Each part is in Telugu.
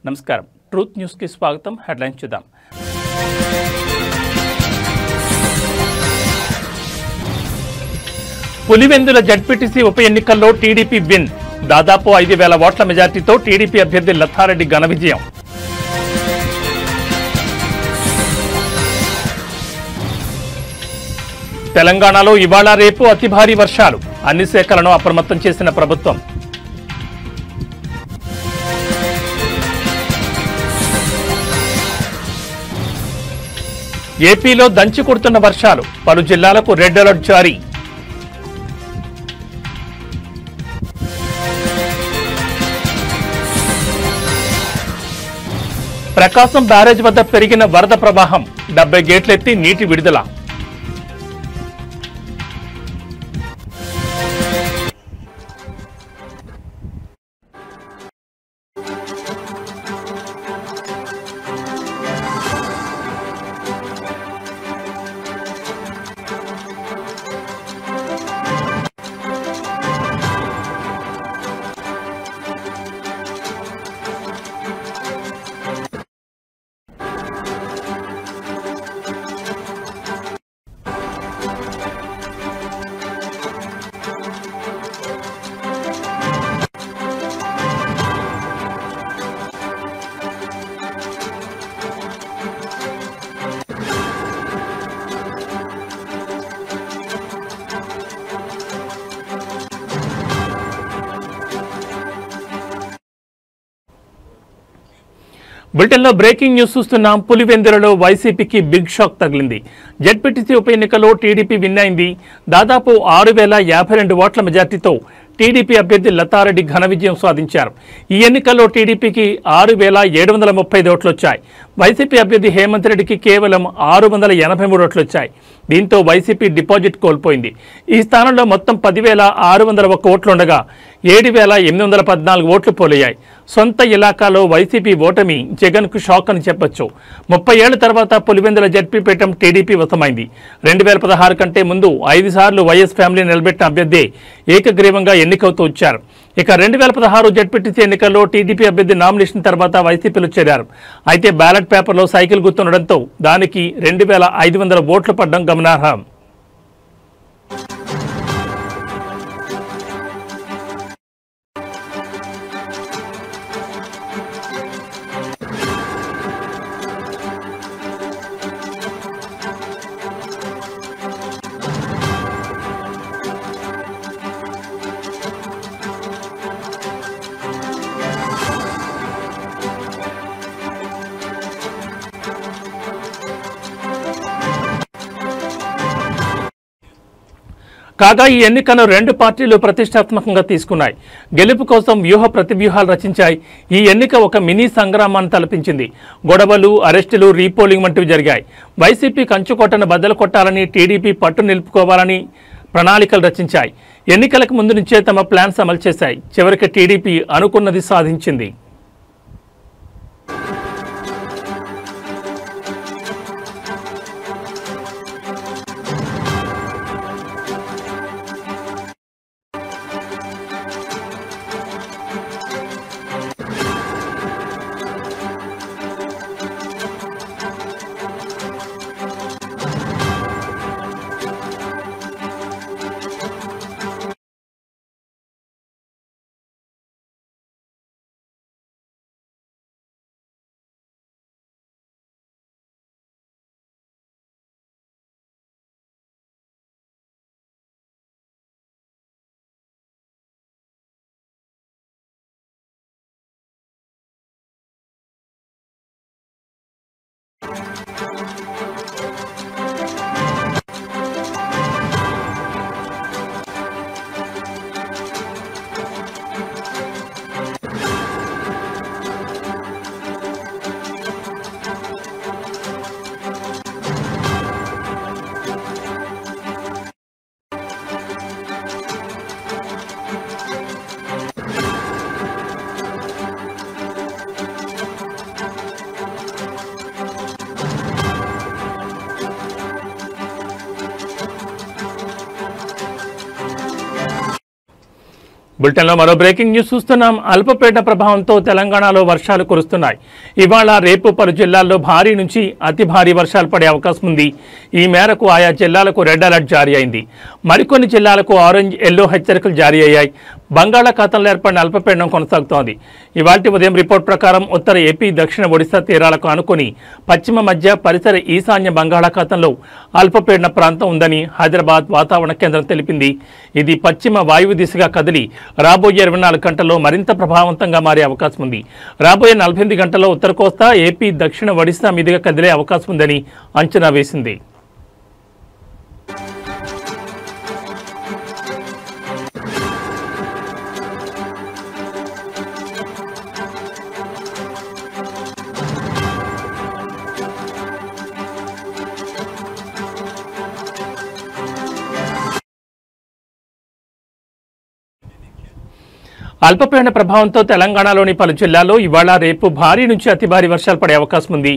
నమస్కారం. ట్రూత్ న్యూస్ కి స్వాగతం. హెడ్లైన్స్ చూద్దాం. పులివెందుల జడ్పీటీసీ ఉప ఎన్నికల్లో టీడీపీ విన్. దాదాపు 5,000 ఓట్ల మెజార్టీతో టీడీపీ అభ్యర్థి లతారెడ్డి ఘన విజయం. తెలంగాణలో ఇవాళ రేపు అతి భారీ వర్షాలు. అన్ని శాఖలను అప్రమత్తం చేసిన ప్రభుత్వం. ఏపీలో దంచి కొడుతున్న వర్షాలు. పలు జిల్లాలకు రెడ్ అలర్ట్ జారీ. ప్రకాశం బ్యారేజ్ వద్ద పెరిగిన వరద ప్రవాహం. 70 గేట్లెత్తి నీటి విడుదల. బులెటిన్లో బ్రేకింగ్ న్యూస్ చూస్తున్నాం. పులివెందులలో వైసీపీకి బిగ్ షాక్ తగిలింది. జడ్పీటీసీ ఉప ఎన్నికలో టీడీపీ విన్ అయింది. దాదాపు 6,052 ఓట్ల మెజార్టీతో టీడీపీ అభ్యర్థి లతారెడ్డి ఘన విజయం సాధించారు. ఈ ఎన్నికల్లో టీడీపీకి 6,735 ఓట్లు వచ్చాయి. వైసీపీ అభ్యర్థి హేమంత్ రెడ్డికి కేవలం 683 ఓట్లు వచ్చాయి. దీంతో వైసీపీ డిపాజిట్ కోల్పోయింది. ఈ స్థానంలో మొత్తం 10,601 ఓట్లుండగా 7,814 ఓట్లు పోలయ్యాయి. సొంత ఇలాకాలో వైసీపీ ఓటమి జగన్కు షాక్ అని చెప్పొచ్చు. 30 ఏళ్ల తర్వాత పులివెందుల జడ్పీపీఠం టీడీపీ వశమైంది. 2016 కంటే ముందు 5 సార్లు వైఎస్ ఫ్యామిలీ నిలబెట్టిన అభ్యర్థి ఏకగ్రీవంగా ఎన్నికవుతూ వచ్చారు. ఇక 2016 జడ్పీటీసీ ఎన్నికల్లో టీడీపీ అభ్యర్థి నామినేషన్ తర్వాత వైసీపీలో చేరారు. అయితే బ్యాలెట్ పేపర్లో సైకిల్ గుర్తుండడంతో దానికి 2,500 ఓట్లు పడడం గమనార్హం. కాగా ఈ ఎన్నికను 2 పార్టీలు ప్రతిష్టాత్మకంగా తీసుకున్నాయి. గెలుపు కోసం వ్యూహ ప్రతివ్యూహాలు రచించాయి. ఈ ఎన్నిక ఒక మినీ సంగ్రామాన్ని తలపించింది. గొడవలు, అరెస్టులు, రీపోలింగ్ వంటివి జరిగాయి. వైసీపీ కంచుకోటను బద్దలు కొట్టాలని, టీడీపీ పట్టు నిలుపుకోవాలని ప్రణాళికలు రచించాయి. ఎన్నికలకు ముందు నుంచే తమ ప్లాన్స్ అమలు చేశాయి. చివరికి టీడీపీ అనుకున్నది సాధించింది. బులెటిన్లో మరో బ్రేకింగ్ న్యూస్ చూస్తున్నాం. అల్పపీడన ప్రభావంతో తెలంగాణలో వర్షాలు కురుస్తున్నాయి. ఇవాళ రేపు పలు జిల్లాల్లో భారీ నుంచి అతి భారీ వర్షాలు పడే అవకాశం ఉంది. ఈ మేరకు ఆయా జిల్లాలకు రెడ్ అలర్ట్ జారీ అయింది. మరికొన్ని జిల్లాలకు ఆరెంజ్, ఎల్లో హెచ్చరికలు జారీ అయ్యాయి. బంగాళాఖాతంలో ఏర్పడిన అల్పపీడనం కొనసాగుతోంది. ఇవాల్టి ఉదయం రిపోర్ట్ ప్రకారం ఉత్తర ఏపీ, దక్షిణ ఒడిశా తీరాలకు ఆనుకుని పశ్చిమ మధ్య పరిసర ఈశాన్య బంగాళాఖాతంలో అల్పపీడన ప్రాంతం ఉందని హైదరాబాద్ వాతావరణ కేంద్రం తెలిపింది. ఇది పశ్చిమ వాయువు దిశగా కదిలి రాబోయే 24 గంటల్లో మరింత ప్రభావవంతంగా మారే అవకాశం ఉంది. రాబోయే 48 గంటల్లో ఉత్తర కోస్తా, ఏపీ, దక్షిణ ఒడిశా మీదుగా కదిలే అవకాశం ఉందని అంచనా వేసింది. అల్పపీడన ప్రభావంతో తెలంగాణలోని పలు జిల్లాల్లో ఇవాళ రేపు భారీ నుంచి అతి భారీ వర్షాలు పడే అవకాశం ఉంది.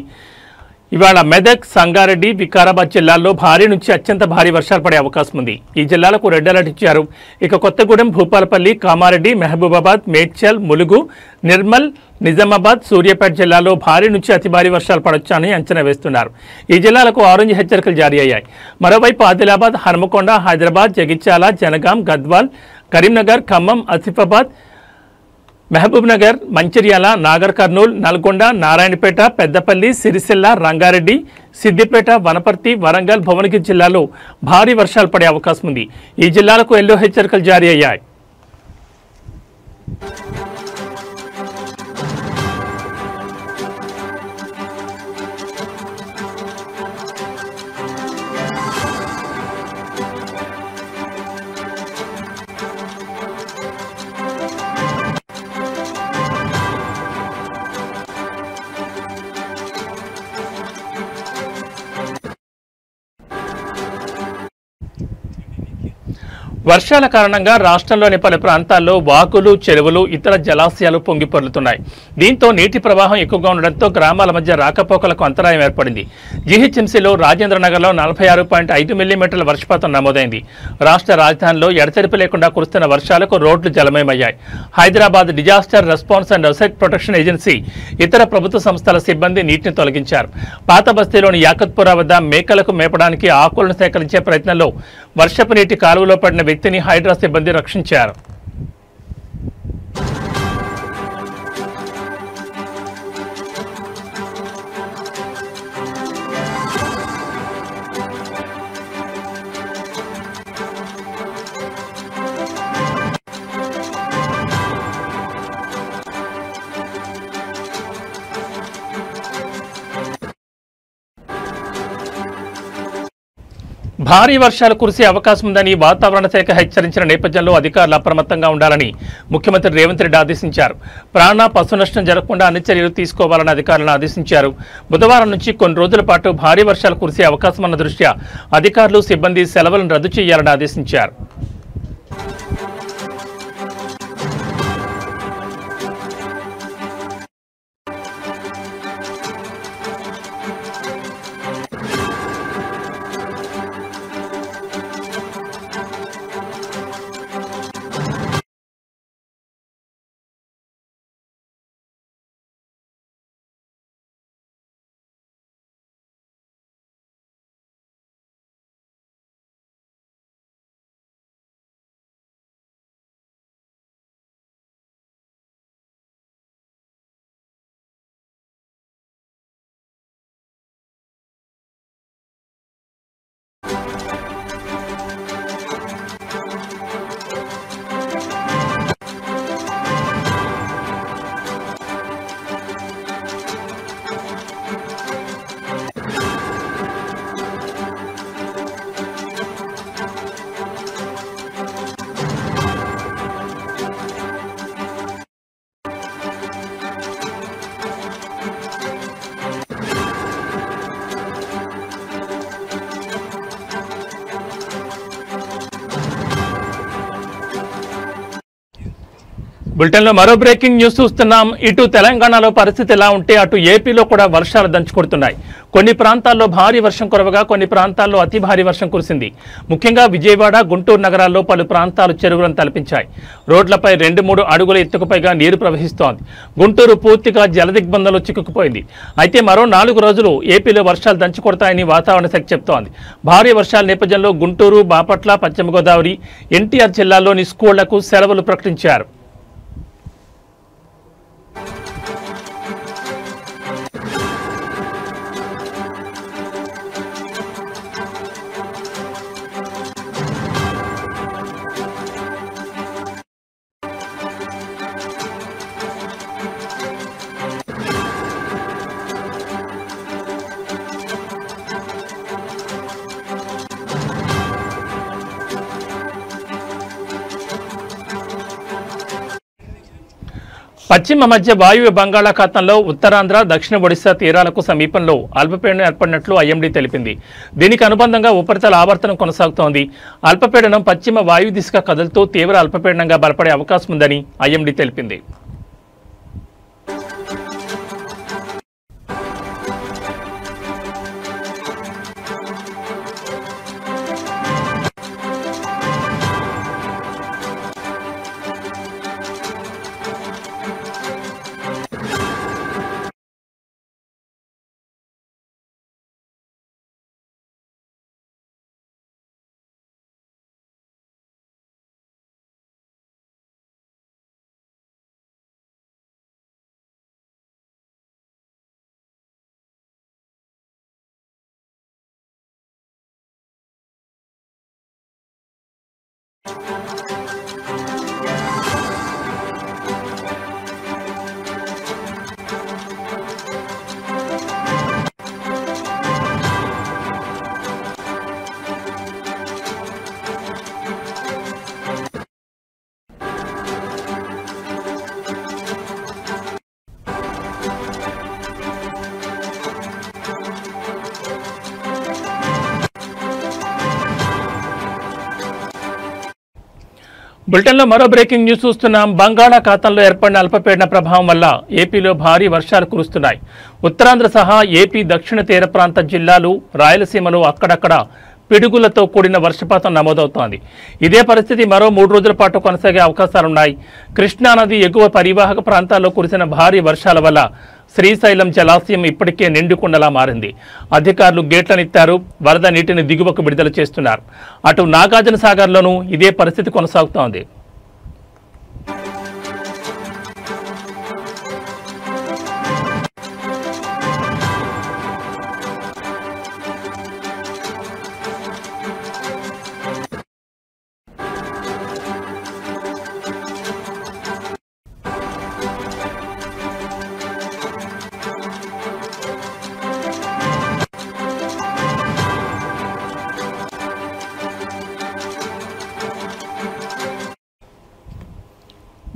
ఇవాళ మెదక్, సంగారెడ్డి, వికారాబాద్ జిల్లాల్లో భారీ నుంచి అత్యంత భారీ వర్షాలు పడే అవకాశం ఉంది. ఈ జిల్లాలకు రెడ్ అలర్ట్ ఇచ్చారు. ఇక కొత్తగూడెం, భూపాలపల్లి, కామారెడ్డి, మహబూబాబాద్, మేడ్చల్, ములుగు, నిర్మల్, నిజామాబాద్, సూర్యాపేట జిల్లాలో భారీ నుంచి అతి భారీ వర్షాలు పడొచ్చని అంచనా వేస్తున్నారు. ఈ జిల్లాలకు ఆరెంజ్ హెచ్చరికలు జారీ అయ్యాయి. మరోవైపు ఆదిలాబాద్, హన్మకొండ, హైదరాబాద్, జగిత్యాల, జనగాం, గద్వాల్, కరీంనగర్, ఖమ్మం, ఆసిఫాబాద్, మహబూబ్ నగర్, మంచిర్యాల, నాగర్ కర్నూల్, నల్గొండ, నారాయణపేట, పెద్దపల్లి, సిరిసిల్ల, రంగారెడ్డి, సిద్దిపేట, వనపర్తి, వరంగల్, భువనగిరి జిల్లాలో భారీ వర్షాలు పడే అవకాశం ఉంది. ఈ జిల్లాలకు ఎల్లో హెచ్చరికలు జారీ అయ్యాయి. వర్షాల కారణంగా రాష్ట్రంలోని పలు ప్రాంతాల్లో వాగులు, చెరువులు, ఇతర జలాశయాలు పొంగిపొర్లుతున్నాయి. దీంతో నీటి ప్రవాహం ఎక్కువగా ఉండడంతో గ్రామాల మధ్య రాకపోకలకు అంతరాయం ఏర్పడింది. జీహెచ్ఎంసీలో రాజేంద్రనగర్లో 46.5 మిల్లీమీటర్ల వర్షపాతం నమోదైంది. రాష్ట్ర రాజధానిలో ఎడతెరిపి లేకుండా కురుస్తున్న వర్షాలకు రోడ్లు జలమయమయ్యాయి. Hyderabad disaster response and asset protection agency, ఇతర ప్రభుత్వ సంస్థల సిబ్బంది నీటిని తొలగించారు. పాత బస్తీలోని యాకత్పురా వద్ద మేకలకు మేపడానికి ఆకులను సేకరించే ప్రయత్నంలో వర్షపు నీటి కాలువలో పడిన వ్యక్తిని హైడ్రా సిబ్బంది రక్షించారు. భారీ వర్షాలు కురిసే అవకాశం ఉందని వాతావరణ శాఖ హెచ్చరించిన నేపథ్యంలో అధికారులు అప్రమత్తంగా ఉండాలని ముఖ్యమంత్రి రేవంత్ రెడ్డి ఆదేశించారు. ప్రాణ, పశు నష్టం జరగకుండా అన్ని చర్యలు తీసుకోవాలని అధికారులను ఆదేశించారు. బుధవారం నుంచి కొన్ని రోజుల పాటు భారీ వర్షాలు కురిసే అవకాశం ఉన్న దృష్ట్యా అధికారులు, సిబ్బంది సెలవులను రద్దు చేయాలని ఆదేశించారు. బులెటిన్లో మరో బ్రేకింగ్ న్యూస్ చూస్తున్నాం. ఇటు తెలంగాణలో పరిస్థితి ఎలా ఉంటే అటు ఏపీలో కూడా వర్షాలు దంచుకొడుతున్నాయి. కొన్ని ప్రాంతాల్లో భారీ వర్షం కురవగా కొన్ని ప్రాంతాల్లో అతి భారీ వర్షం కురిసింది. ముఖ్యంగా విజయవాడ, గుంటూరు నగరాల్లో పలు ప్రాంతాలు చెరువులను తలపించాయి. రోడ్లపై 2-3 అడుగుల ఎత్తుకు పైగా నీరు ప్రవహిస్తోంది. గుంటూరు పూర్తిగా జలదిగ్బంధంలో చిక్కుకుపోయింది. అయితే మరో 4 రోజులు ఏపీలో వర్షాలు దంచుకొడతాయని వాతావరణ శాఖ చెబుతోంది. భారీ వర్షాల నేపథ్యంలో గుంటూరు, బాపట్ల, పశ్చిమ గోదావరి, ఎన్టీఆర్ జిల్లాల్లోని స్కూళ్లకు సెలవులు ప్రకటించారు. పశ్చిమ మధ్య వాయువ్య బంగాళాఖాతంలో ఉత్తరాంధ్ర, దక్షిణ ఒడిశా తీరాలకు సమీపంలో అల్పపీడనం ఏర్పడినట్లు ఐఎండీ తెలిపింది. దీనికి అనుబంధంగా ఉపరితల ఆవర్తనం కొనసాగుతోంది. అల్పపీడనం పశ్చిమ వాయు దిశగా కదులుతూ తీవ్ర అల్పపీడనంగా బలపడే అవకాశం ఉందని ఐఎండీ తెలిపింది. బులెటిన్లో మరో బ్రేకింగ్ న్యూస్ చూస్తున్నాం. బంగాళాఖాతంలో ఏర్పడిన అల్పపీడన ప్రభావం వల్ల ఏపీలో భారీ వర్షాలు కురుస్తున్నాయి. ఉత్తరాంధ్ర సహా ఏపీ దక్షిణ తీర ప్రాంత జిల్లాలు, రాయలసీమలో అక్కడక్కడ పిడుగులతో కూడిన వర్షపాతం నమోదవుతోంది. ఇదే పరిస్థితి మరో 3 రోజుల పాటు కొనసాగే అవకాశాలున్నాయి. కృష్ణానది ఎగువ పరివాహక ప్రాంతాల్లో కురిసిన భారీ వర్షాల వల్ల శ్రీశైలం జలాశయం ఇప్పటికే నిండుకుండలా మారింది. అధికారులు గేట్లనిత్తారు, వరద నీటిని దిగువకు విడుదల చేస్తున్నారు. అటు నాగార్జున సాగర్లోనూ ఇదే పరిస్థితి కొనసాగుతోంది.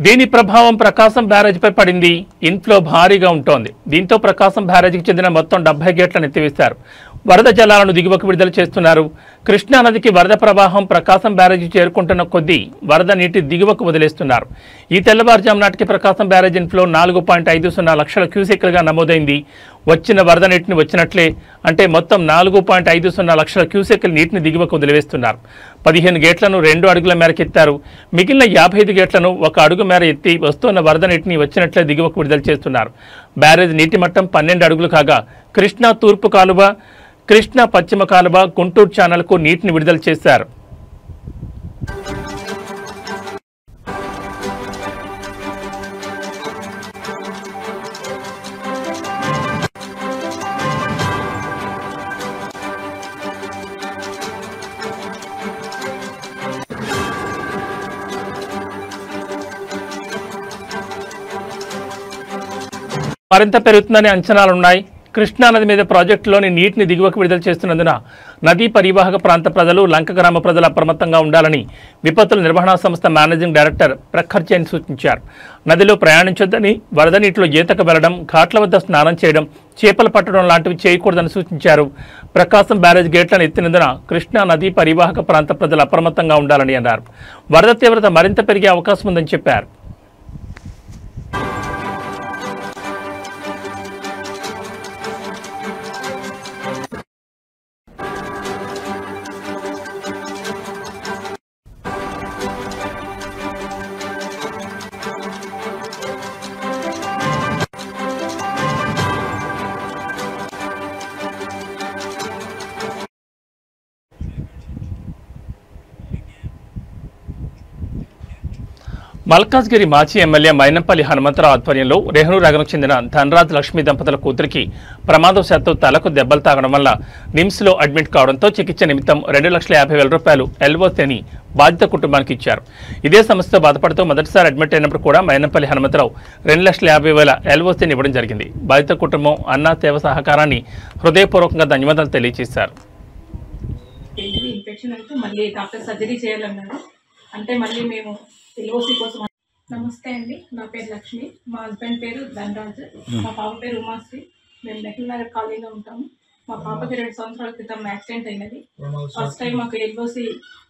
దీని ప్రభావం ప్రకాశం బ్యారేజ్పై పడింది. ఇన్ఫ్లో భారీగా ఉంటోంది. దీంతో ప్రకాశం బ్యారేజ్కి చెందిన మొత్తం 70 గేట్లను ఎత్తివేశారు. వరద జలాలను దిగువకు విడుదల చేస్తున్నారు. కృష్ణానదికి వరద ప్రవాహం ప్రకాశం బ్యారేజీ చేరుకుంటున్న కొద్దీ వరద నీటి దిగువకు వదిలేస్తున్నారు. ఈ తెల్లవారుజాము నాటికి ప్రకాశం బ్యారేజ్ ఇన్ఫ్లో 4.50 లక్షల క్యూసెక్లుగా నమోదైంది. వచ్చిన వరద నీటిని వచ్చినట్లే, అంటే మొత్తం 4.50 లక్షల క్యూసెక్ల నీటిని దిగువకు వదిలివేస్తున్నారు. 15 గేట్లను 2 అడుగుల మేరకు ఎత్తారు. మిగిలిన 55 గేట్లను 1 అడుగు మేర ఎత్తి వస్తున్న వరద నీటిని వచ్చినట్లే దిగువకు విడుదల చేస్తున్నారు. బ్యారేజ్ నీటి మట్టం 12 అడుగులు కాగా కృష్ణా తూర్పు కాలువ, కృష్ణా పశ్చిమ కాలువ, గుంటూరు ఛానల్కు నీటిని విడుదల చేశారు. మరింత పెరుగుతుందనే అంచనాలున్నాయి. కృష్ణానది మీద ప్రాజెక్టులోని నీటిని దిగువకు విడుదల చేస్తున్నందున నదీ పరివాహక ప్రాంత ప్రజలు, లంక గ్రామ ప్రజలు అప్రమత్తంగా ఉండాలని విపత్తుల నిర్వహణా సంస్థ మేనేజింగ్ డైరెక్టర్ ప్రఖర్ జైన్ సూచించారు. నదిలో ప్రయాణించొద్దని, వరద నీటిలో ఈతకు వెళ్లడం, ఘాట్ల వద్ద స్నానం చేయడం, చేపలు పట్టడం లాంటివి చేయకూడదని సూచించారు. ప్రకాశం బ్యారేజ్ గేట్లను ఎత్తినందున కృష్ణా నదీ పరివాహక ప్రాంత ప్రజలు అప్రమత్తంగా ఉండాలని అన్నారు. వరద తీవ్రత మరింత పెరిగే అవకాశం ఉందని చెప్పారు. మల్కాజ్గిరి మాజీ ఎమ్మెల్యే మైనంపల్లి హనుమంతరావు ఆధ్వర్యంలో రెహనూనగర్కు చెందిన ధనరాజ్ లక్ష్మీ దంపతుల కూతురికి ప్రమాదవశాత్తు తలకు దెబ్బలు తాగడం వల్ల నిమ్స్లో అడ్మిట్ కావడంతో చికిత్స నిమిత్తం 2,50,000 రూపాయలు ఎల్ఓసిని బాధిత కుటుంబానికి ఇచ్చారు. ఇదే సమస్యతో బాధపడుతూ మొదటిసారి అడ్మిట్ అయినప్పుడు కూడా మైనంపల్లి హనుమంతరావు 2,50,000 ఎల్ఓసిని ఇవ్వడం జరిగింది. బాధిత కుటుంబం అన్నా సేవ సహకారాన్ని హృదయపూర్వకంగా ధన్యవాదాలు తెలియజేశారు. ఎల్ఓసి కోసం. నమస్తే అండి, నా పేరు లక్ష్మి, మా హస్బెండ్ పేరు ధనరాజ్, మా పాప పేరు ఉమాశ్రీ. మేము నెహ్రూనగర్ కాలనీలో ఉంటాము. మా పాపకి 2 సంవత్సరాల క్రితం యాక్సిడెంట్ అయినది. ఫస్ట్ టైం మాకు ఎల్ఓసి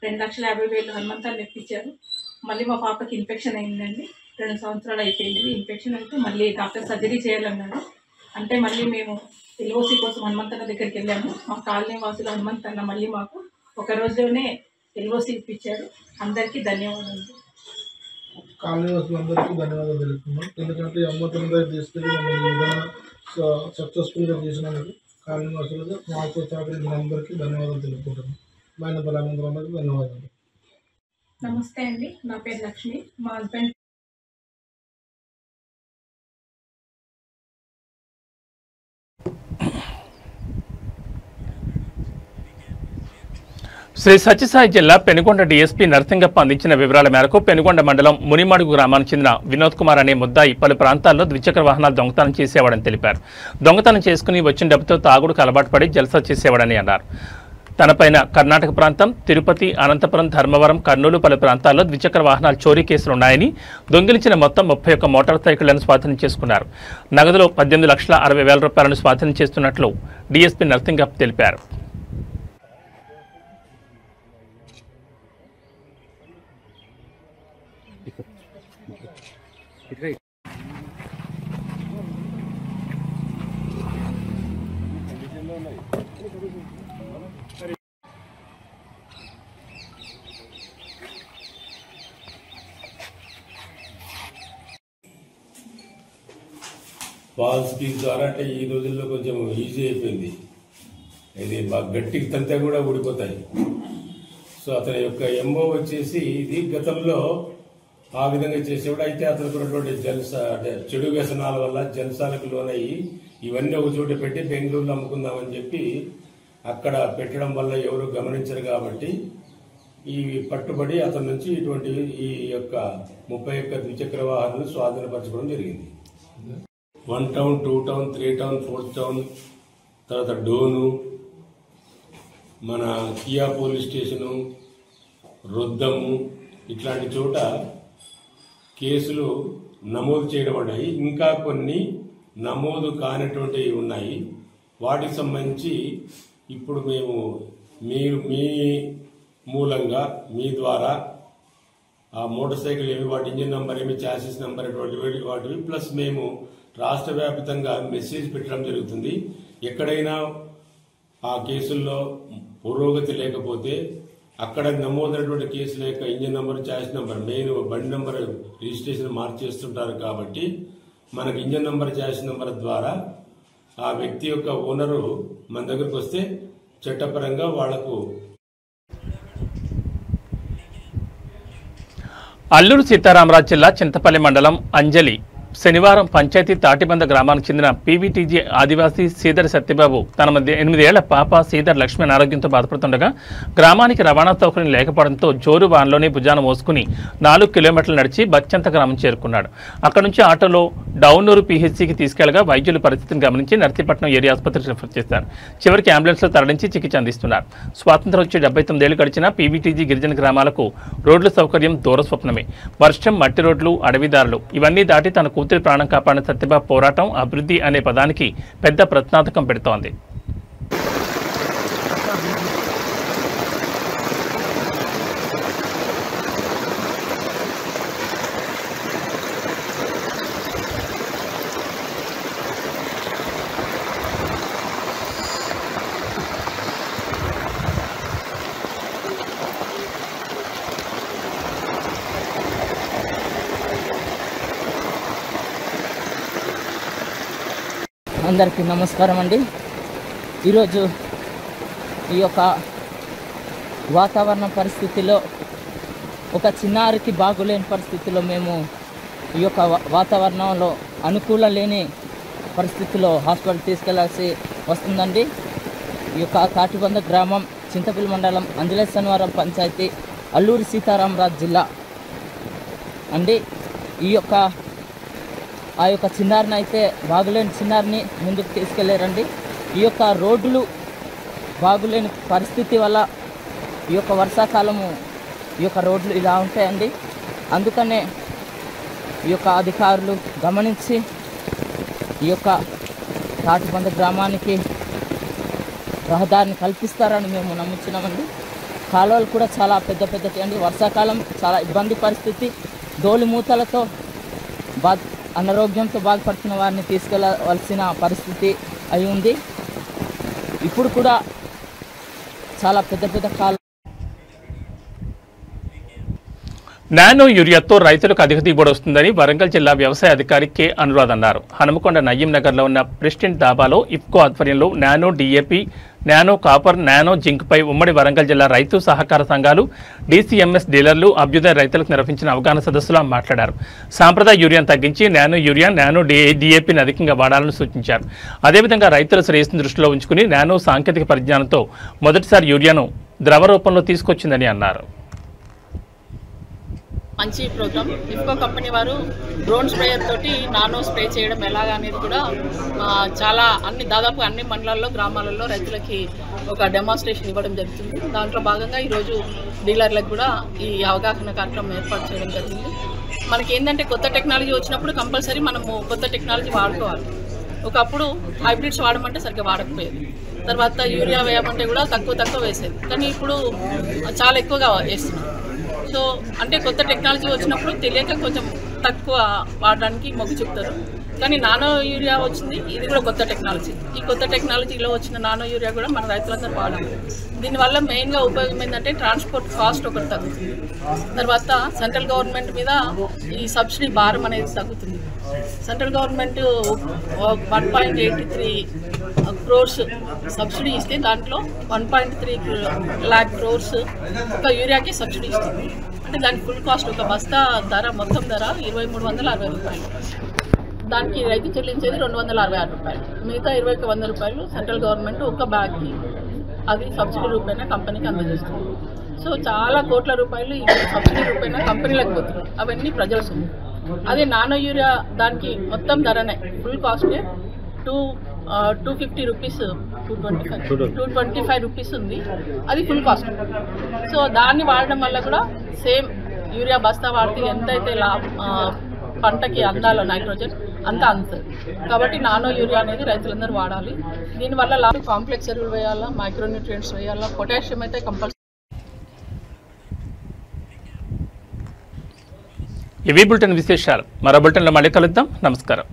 2,50,000 హనుమంతాలు లెక్కించారు. మళ్ళీ మా పాపకి ఇన్ఫెక్షన్ అయిందండి. 2 సంవత్సరాలు అయిపోయింది. ఇన్ఫెక్షన్ అయితే మళ్ళీ డాక్టర్ సర్జరీ చేయాలన్నారు. అంటే మళ్ళీ మేము ఎల్ఓసి కోసం హనుమంతన్న దగ్గరికి వెళ్ళాము. మా కాలనీ వాసులు హనుమంతన్న మళ్ళీ మాకు ఒక రోజులోనే ఎల్ఓసి ఇప్పించారు. అందరికీ ధన్యవాదాలు. కాలనీ వాసులందరికీ ధన్యవాదాలు తెలుపుతున్నాం. ఎందుకంటే అమ్మతన దగ్గర తీసుకెళ్ళి మమ్మల్ని ఏదైనా సక్సెస్ఫుల్గా చేసినందుకు కాలనీ వాసులకు మాకు సహకరించిన అందరికీ ధన్యవాదాలు తెలుపుకుంటున్నాం. మైనంపల్లి హనుమంతరావుకి ధన్యవాదాలు. నమస్తే అండి, నా పేరు లక్ష్మి, మా హస్బెండ్ శ్రీ సత్యసాయి జిల్లా పెనుగొండ డీఎస్పీ నరసింగప్ప అందించిన వివరాల మేరకు పెనుగొండ మండలం మునిమడుగు గ్రామానికి చెందిన వినోద్ కుమార్ అనే ముద్దాయి పలు ప్రాంతాల్లో ద్విచక్ర వాహనాలు దొంగతనం చేసేవాడని తెలిపారు. దొంగతనం చేసుకుని వచ్చిన డబ్బుతో తాగుడుకు అలవాటు పడి జల్సా చేసేవాడని అన్నారు. తనపైన కర్ణాటక ప్రాంతం, తిరుపతి, అనంతపురం, ధర్మవరం, కర్నూలు పలు ప్రాంతాల్లో ద్విచక్ర వాహనాలు చోరీ కేసులున్నాయని, దొంగిలించిన మొత్తం 31 మోటార్ సైకిళ్లను స్వాధీనం చేసుకున్నారు. నగదులో 18,60,000 రూపాయలను స్వాధీనం చేస్తున్నట్లు డీఎస్పీ నరసింగప్ప తెలిపారు. ఫాల్స్ కీస్ ద్వారా అంటే ఈ రోజుల్లో కొంచెం ఈజీ అయిపోయింది. ఇది బాగా గట్టికి తంతే కూడా ఊడిపోతాయి. సో అతని యొక్క ఎంఓ వచ్చేసి ఇది గతంలో ఆ విధంగా చేసేవాడు. అయితే అతనికి ఉన్నటువంటి జల్సా అంటే చెడు వ్యసనాల వల్ల జల్సాలకు లోనయ్యి ఇవన్నీ ఒక చోట పెట్టి బెంగళూరులో అమ్ముకుందామని చెప్పి అక్కడ పెట్టడం వల్ల ఎవరు గమనించరు కాబట్టి ఈ పట్టుబడి అతని నుంచి ఇటువంటి ఈ యొక్క 31 ద్విచక్ర వాహనాలను స్వాధీనపరచుకోవడం జరిగింది. 1 టౌన్, 2 టౌన్, 3 టౌన్, 4 టౌన్, తర్వాత డోను, మన కియా పోలీస్ స్టేషను, రొద్దము ఇట్లాంటి చోట కేసులు నమోదు చేయడం ఉన్నాయి. ఇంకా కొన్ని నమోదు కానటువంటివి ఉన్నాయి. వాటికి సంబంధించి ఇప్పుడు మేము మీ మూలంగా మీ ద్వారా ఆ మోటార్ సైకిల్ ఏమి, వాటి ఇంజిన్ నంబర్ ఏమి, చాసిస్ నంబర్ వాటివి ప్లస్ మేము రాష్ట్ర వ్యాప్తంగా మెసేజ్ పెట్టడం జరుగుతుంది. ఎక్కడైనా ఆ కేసుల్లో పురోగతి లేకపోతే అక్కడ నమోదైనటువంటి కేసుల యొక్క engine number, chassis number, main బండి నంబర్ రిజిస్ట్రేషన్ మార్చేస్తుంటారు కాబట్టి మనకు ఇంజిన్ నంబర్, చాసిస్ నంబర్ ద్వారా ఆ వ్యక్తి యొక్క ఓనరు మన దగ్గరకు వస్తే చట్టపరంగా వాళ్లకు. అల్లూరు సీతారామరాజు జిల్లా చింతపల్లి మండలం అంజలి శనివారం పంచాయతీ తాటిబంద గ్రామానికి చెందిన పీవీటీజీ ఆదివాసీ సీదర్ సత్యబాబు తన 8 ఏళ్ల పాప సీదర్ లక్ష్మి అనారోగ్యంతో బాధపడుతుండగా గ్రామానికి రవాణా సౌకర్యం లేకపోవడంతో జోరు వాన్లోనే భుజాన మోసుకుని 4 కిలోమీటర్లు నడిచి బచ్చంత గ్రామం చేరుకున్నాడు. అక్కడి నుంచి ఆటోలో డౌనూరు పీహెచ్సీకి తీసుకెళ్లగా వైద్యులు పరిస్థితిని గమనించి నర్సీపట్నం ఏరియా ఆసుపత్రికి రిఫర్ చేశారు. చివరికి అంబులెన్స్లో తరలించి చికిత్స అందిస్తున్నారు. స్వాతంత్రం వచ్చి 79 ఏళ్లు గడిచిన పీవీటీజీ గిరిజన గ్రామాలకు రోడ్ల సౌకర్యం దూర స్వప్నమే. వర్షం, మట్టి రోడ్లు, అడవిదారులు ఇవన్నీ దాటి తన కూతురి ప్రాణం కాపాడిన సత్యబాబు పోరాటం అభివృద్ధి అనే పదానికి పెద్ద ప్రశ్నార్థకం పెడుతోంది. అందరికీ నమస్కారం అండి. ఈరోజు ఈ యొక్క వాతావరణ పరిస్థితిలో ఒక చిన్నారికి బాగులేని పరిస్థితిలో మేము ఈ యొక్క వాతావరణంలో అనుకూలం లేని పరిస్థితిలో హాస్పిటల్ తీసుకెళ్లాల్సి వస్తుందండి. ఈ యొక్క తాటిబంద గ్రామం, చింతపల్లి మండలం, అంజలేశ్వరం పంచాయతీ, అల్లూరి సీతారామరాజు జిల్లా అండి. ఆ యొక్క చిన్నారిని అయితే బాగులేని చిన్నారిని ముందుకు తీసుకెళ్లారండి. ఈ యొక్క రోడ్లు బాగులేని పరిస్థితి వల్ల ఈ యొక్క వర్షాకాలము ఈ యొక్క రోడ్లు ఇలా ఉంటాయండి. అందుకనే ఈ యొక్క అధికారులు గమనించి ఈ యొక్క తాటిబంద గ్రామానికి రహదారిని కల్పిస్తారని మేము నమ్ముతున్నామండి. కాలువలు కూడా చాలా పెద్దవి అండి. వర్షాకాలం చాలా ఇబ్బంది పరిస్థితి, దోలి మూతలతో అనారోగ్యంతో బాధపడుతున్న వారిని తీసుకెళ్ళవలసిన పరిస్థితి అయి ఉంది. ఇప్పుడు కూడా చాలా పెద్ద కాలు. నానో యూరియాతో రైతులకు అధిక దిగుబడి వస్తుందని వరంగల్ జిల్లా వ్యవసాయ అధికారి కె అనురాధ్ అన్నారు. హనుమకొండ నయ్యం నగర్లో ఉన్న ప్రెసిడెంట్ దాబాలో ఇఫ్కో ఆధ్వర్యంలో nano DAP, nano copper, nano జింక్పై ఉమ్మడి వరంగల్ జిల్లా రైతు సహకార సంఘాలు, DCMS డీలర్లు, అభ్యుదయ రైతులకు నిర్వహించిన అవగాహన సదస్సులో మాట్లాడారు. సాంప్రదాయ యూరియాను తగ్గించి నానో యూరియా, నానో డిఏపిని అధికంగా వాడాలని సూచించారు. అదేవిధంగా రైతుల శ్రేయస్సును దృష్టిలో ఉంచుకుని నానో సాంకేతిక పరిజ్ఞానంతో మొదటిసారి యూరియాను ద్రవ రూపంలో తీసుకొచ్చిందని అన్నారు. మంచి ప్రోగ్రామ్. ఇఫ్కో కంపెనీ వారు డ్రోన్ స్ప్రేయర్ తోటి నానో స్ప్రే చేయడం ఎలాగా అనేది కూడా చాలా దాదాపు అన్ని మండలాల్లో, గ్రామాలలో రైతులకి ఒక డెమాన్స్ట్రేషన్ ఇవ్వడం జరుగుతుంది. దాంట్లో భాగంగా ఈరోజు డీలర్లకు కూడా ఈ అవగాహన కార్యక్రమం ఏర్పాటు చేయడం జరిగింది. మనకి ఏంటంటే కొత్త టెక్నాలజీ వచ్చినప్పుడు కంపల్సరీ మనము కొత్త టెక్నాలజీ వాడుకోవాలి. ఒకప్పుడు హైబ్రిడ్స్ వాడమంటే సరిగ్గా వాడకపోయేది, తర్వాత యూరియా వేయమంటే కూడా తక్కువ వేసేది, కానీ ఇప్పుడు చాలా ఎక్కువగా వేస్తున్నాం. సో అంటే కొత్త టెక్నాలజీ వచ్చినప్పుడు తెలియక కొంచెం తక్కువ వాడడానికి మొగ్గు చూపుతారు. కానీ నానో యూరియా వచ్చింది, ఇది కూడా కొత్త టెక్నాలజీ. ఈ కొత్త టెక్నాలజీలో వచ్చిన నానో యూరియా కూడా మన రైతులందరూ వాడాలి. దీనివల్ల మెయిన్గా ఉపయోగం ఏంటంటే ట్రాన్స్పోర్ట్ కాస్ట్ ఒకటి తగ్గుతుంది, తర్వాత సెంట్రల్ గవర్నమెంట్ మీద ఈ సబ్సిడీ భారం అనేది తగ్గుతుంది. సెంట్రల్ గవర్నమెంట్ 1.83 crores సబ్సిడీ ఇస్తే దాంట్లో 1.3 lakh crores ఒక యూరియాకి సబ్సిడీ ఇస్తుంది. అంటే దాని ఫుల్ కాస్ట్ ఒక బస్తా ధర మొత్తం ధర 2360 రూపాయలు, దానికి రైతు చెల్లించేది 266 రూపాయలు, మిగతా 2100 రూపాయలు సెంట్రల్ గవర్నమెంట్ ఒక బ్యాగ్కి అది సబ్సిడీ రూపేణా కంపెనీకి అందజేస్తుంది. సో చాలా కోట్ల రూపాయలు ఈ సబ్సిడీ రూపేణా కంపెనీలకు పోతున్నాయి, అవన్నీ ప్రజల సొమ్ము. అదే నానో యూరియా దానికి మొత్తం ధరనే ఫుల్ కాస్టే 250 రూపీస్, 225 రూపీస్ ఉంది, అది ఫుల్ కాస్ట్. సో దాన్ని వాడడం వల్ల కూడా సేమ్ యూరియా బస్తా వాడితే ఎంతైతే పంటకి అందాలో నైట్రోజన్ అంత అందుతుంది. కాబట్టి నానో యూరియా అనేది రైతులందరూ వాడాలి. దీనివల్ల కాంప్లెక్స్ ఎరువులు వేయాలా, మైక్రోన్యూట్రియంట్స్ వేయాలా, పొటాషియం అయితే కంపల్సరీ. ఇవి బులెటిన్ విశేషాలు. మరో బులెటిన్లో మళ్ళీ కలుద్దాం. నమస్కారం.